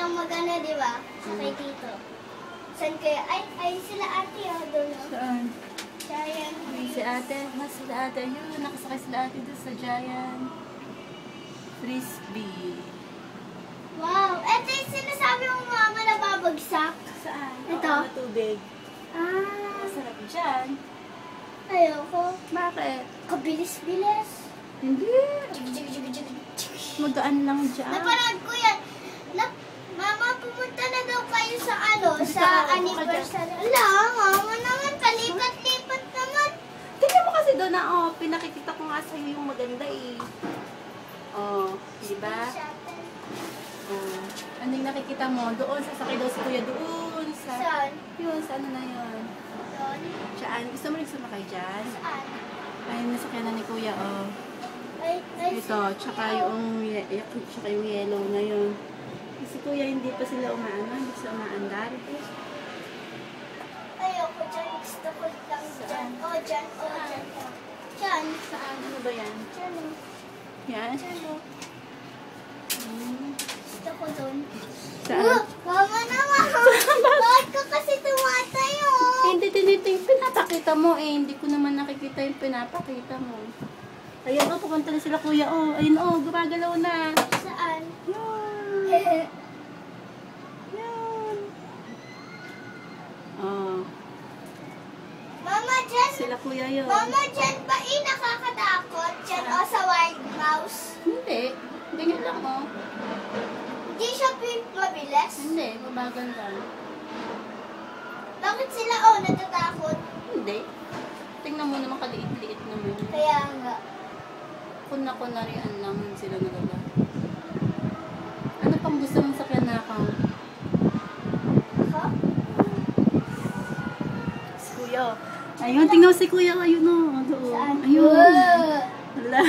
kayang magana, di ba? Sakay dito. Saan kaya? Ay, sila ate, doon. Saan? Giant. Si ate. Sila ate. Yun, nakasakay sila ate doon sa Giant. Frisbee. Wow! Ito yung sinasabi mong mama na babagsak. Saan? Ito? Oo, tubig. Masarap dyan. Ayoko. Bakit? Kabilis-bilis. Hindi. Magaan lang dyan. Napanood ko yan. Mama, pumunta na daw kayo sa sa anniversary. Ala, mama naman, palipat-lipat naman. Tingnan mo kasi doon na, pinakikita ko nga sa'yo yung maganda eh. Diba? Ano yung nakikita mo? Doon, sasakay daw si kuya doon. Saan? Yun, sa ano na yun? Doon? Saan? Gusto mo rin sumakay dyan? Saan? Ayun, nasakyan na ni kuya, Ay, Ito, tsaka yung yellow na yun. Kasi kuya, hindi pa sila hindi sila umaandar. Ayoko dyan. Gusto ko lang dyan. Dyan. Dyan. Saan? Ano ba yan? Dyan. Yan? Dyan. Gusto ko doon. Saan? Mama naman! Bakit ka kasi tumatayo? Hindi, yung pinapakita mo eh. Hindi ko naman nakikita yung pinapakita mo. Ayan, pupunta na sila kuya, Ayun, gumagalaw na. Saan? Yan. Yan. Mama, dyan. Sila kuya yun. Mama, dyan ba nakakatakot? Dyan sa Wild Mouse? Hindi. Ganyan lang, Hindi siya mabilis? Hindi, mabagal lang. Bakit sila natatakot? Hindi. Tingnan mo naman, kaliit-liit naman. Kaya nga. Kunarian lang sila nalala. Ano pang gusto mong sakyan na ako? Ako? Si kuya. Ayun, tingnan mo si kuya. Ayun doon. Saan? Ayun. Wala.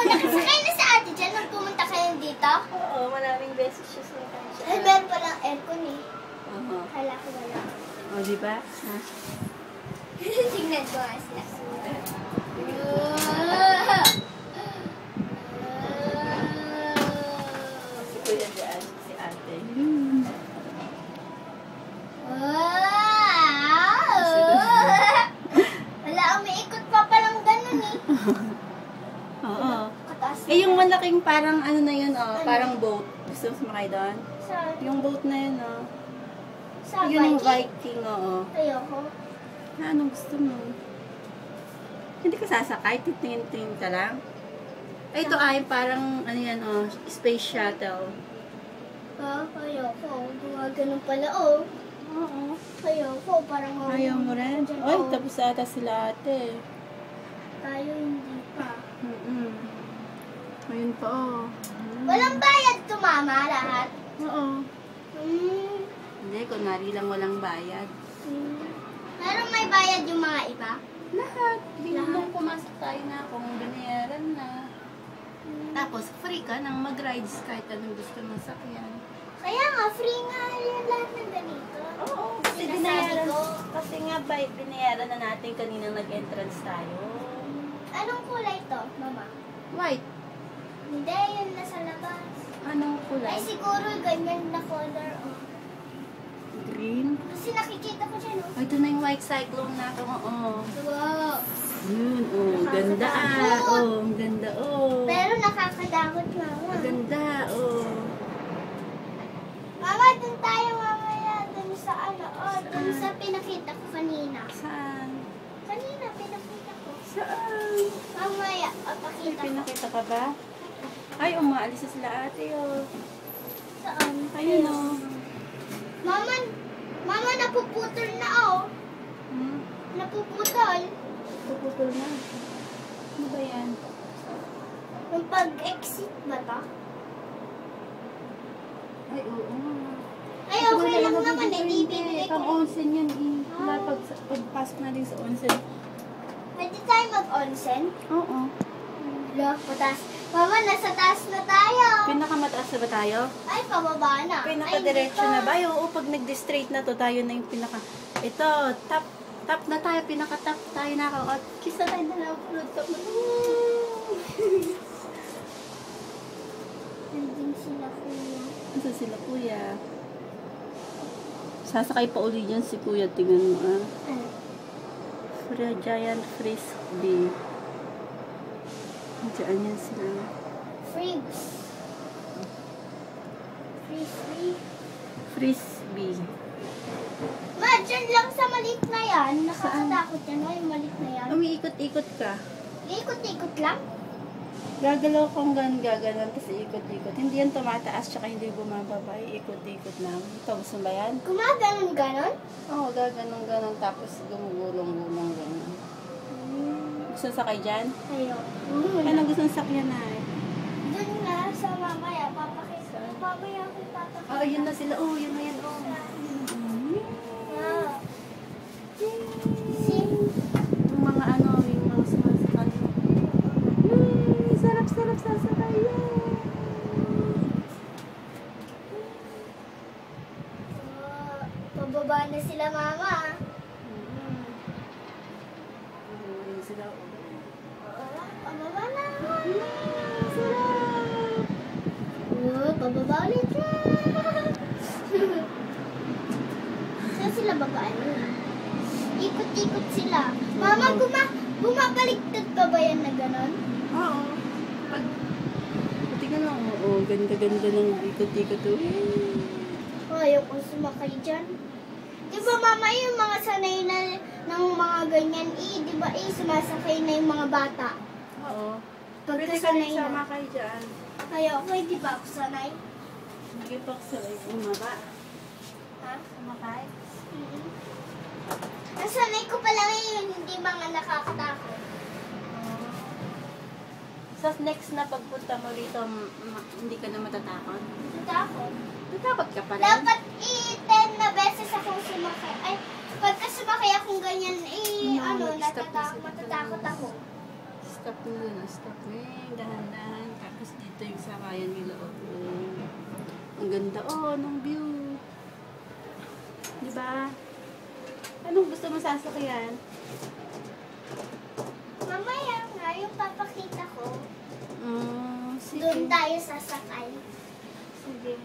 Nakasakay na sa ate dyan nung pumunta kayo dito? Oo, maraming beses siya sumakay siya. Ay, meron palang aircon eh. Kala ko wala. Diba? Tingnan ko nga sila. Si kuya dyan, si ate. Wala, umiikot pa palang ganun eh. Oo. Kataas. Yung malaking parang ano na yun, parang boat. Gusto mo sumakay doon? Saan? Yung boat na yun, Sa Yun yung Viking? Viking, Ayoko. Anong gusto mo? Hindi ka sasakay? Titingin-tingin ka lang? Ay, ito ay parang, ano yan, space shuttle. Ayoko. Gumagano pala, Oo. Ayoko, parang Ayaw mo rin? Ay, tapos ata sila ate. Tayo hindi pa. Ayun pa, Walang bayad to, mama, lahat. Oo. Hmm. Hindi, kunwari lang walang bayad. Pero may bayad yung mga iba? Lahat. Nung pumasok tayo na, kung binayaran na. Tapos, free ka nang mag-rides kahit anong gusto mong sakyan. Kaya nga, free nga yan lahat ng ganito. Oo, kasi Sinasabi binayaran. ko. Kasi nga, binayaran na natin kanina nag-entrance tayo. Anong kulay to, mama? White. Hindi, yun nasa labas. Anong kulay? Ay, siguro ganyan na color, Green. Kasi nakikita ko dyan, Ay, ito na yung white cyclone na ito. Wow. Yun, ganda ang ganda, Pero nakakadakot, mama. Ganda, Mama, dun tayo mamaya. Dun sa dun sa pinakita ko kanina. Saan? Kanina, pinakita ko. Saan? Mamaya, pakita ko. Pinakita ka ba? Ay, umaalis na sila ate, Saan? Ayun, Mama, napuputol na, Napuputol. Puputol na. Ano ba yan? Yung pag-exit ba to? Ay, oo. Ay, okay lang naman. Ibibigay ko. Pang-onsen yan, pagpasok na din sa onsen. Pwede tayo mag-onsen? Oo. Putas. Mama, nasa taas na tayo. Pinakamataas na ba tayo? Ay, pababa na. Pinaka-diretso Ay, na ba? Oo, pag nag-straight na to, tayo na yung pinaka... Ito, top na tayo, pinaka-top tayo na ako. At kiss na tayo na lang, flood top na. Nandun sila kuya. Asa sila, kuya? Sasakay pa uli dyan si kuya, tingnan mo ah. Giant frisbee. Diyan yan sila. Frisbee. Frisbee. Frisbee. Ma, dyan lang sa maliit na yan. Nakakatakot yan, no? Yung maliit na yan. Umiikot-ikot ka. Ikot-ikot lang. Gagalaw kong gaganon, tapos ikot-ikot. Hindi yan tumataas, tsaka hindi bumababa. Ikot-ikot lang. Ito, gusto ba yan? Gumaganon-ganon? Oo, gaganong-ganon, tapos gumugulong-gulong ganon. Gusto sakay dyan? Ayaw. Anong gusto sakyan na eh? Doon nga sa mamaya, papakita. Mamaya ako papakita. Oh, yun na sila. Oh, yun na yan. Oh. Wow. Yung mga ano, yung mga sumasakay. Sarap-sarap sasakay. Pababa na sila, mama. Yun sila. Pababa na. Sarap. Pababa ulit. Saan sila babaan? Ikot-ikot sila. Mama, bumabaliktad pa ba yan na ganon? Oo. Tingnan mo. Oo, ganda-ganda ng ikot-ikot. Ayoko sumakay dyan. Di ba mama, yung mga sanay na ng mga ganyan, di ba sumasakay na yung mga bata? Oo. Pwede ka Pagkasanay rin sama na. kayo dyan. Ayoko, hindi ba ako sanay? Sige pa sa bumaba. Ha? Sumakay. Ang sanay ko pala ngayon, hindi mga nakakatakot. Sa next na pagpunta mo rito, hindi ka na matatakot? Takot. Natakot ka pa rin? Dapat 10 na beses akong sumakay. Ay, pagka sumakay akong ganyan, matatakot ako. Stop na, stop na. Dahan-dahan. Tapos dito yung sakayan nila. Ang ganda ng view. Diba? Anong gusto mo sasakyan? Mamaya nga, yung papakita ko, Sige. doon tayo sasakay. Sige.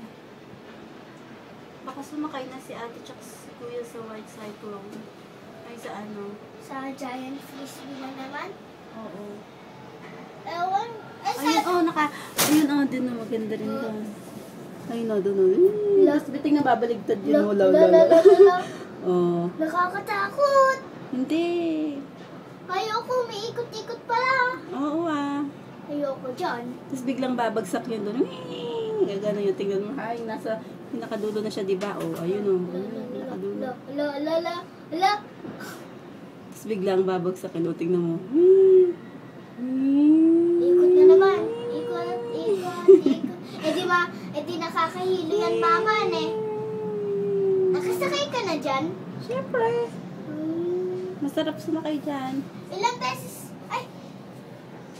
Baka sumakay na si ate tsaka si kuya sa white cyclone. Ay, sa ano? Sa giant frisbee na naman. Oo. Ewan. Ayun, ayun, din na maganda rin doon. Ayun na, doon. Tapos biting na babaligtad yun. Wala. Oo. Nakakatakot. Hindi. Ayoko, may ikot-ikot pala. Oo Ayoko dyan. Tapos biglang babagsak yun doon. Gagana yung tingnan mo. Ay, nasa pinakadulo na siya, di ba? Ayun pinakadulo. La. Tapos biglang babagsak yun. Tingnan mo. Ikot na naman. Ikot. Eh di nakakahilo yan, mama, Nakasakay ka na dyan? Siyempre. Masarap sumakay dyan. Ilang beses? Ay,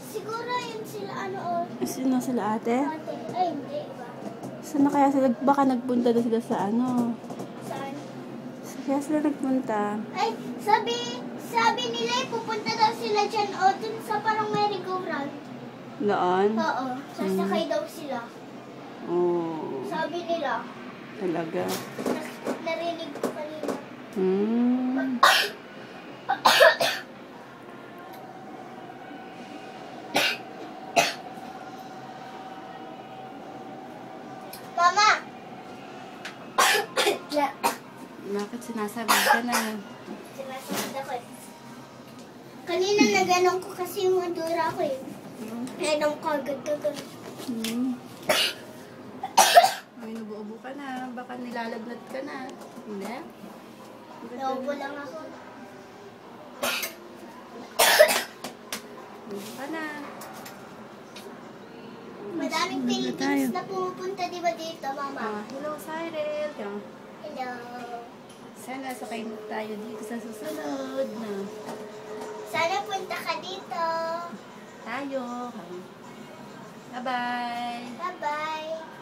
siguro yun sila, Sino sila ate? ate. Ay, hindi ba? Saan na kaya sila? Baka nagpunta na sila sa ano? Saan? Kaya sila nagpunta. Ay, sabi nila, pupunta daw sila dyan, dun sa parang merry-go-round. Noon? Oo, sasakay daw sila. Oo. Sabi nila. Talaga. Narinig ko kanina. Mama! Bakit sinasabi ka na? Sinasabi ako. Kanina naganon ko kasi yung adura ko Ganong ko, agad-agad. Ay, nabuubo ka na. Baka nilalagnat ka na. Hindi? Naubo lang ako. Nabuubo ka na. Madaming Philippines na pumupunta, di ba dito, Mama? Hello, Cyril. Hello. Sana sakay tayo dito sa susunod na. Sana punta ka dito. Tayo. Bye-bye. Bye-bye.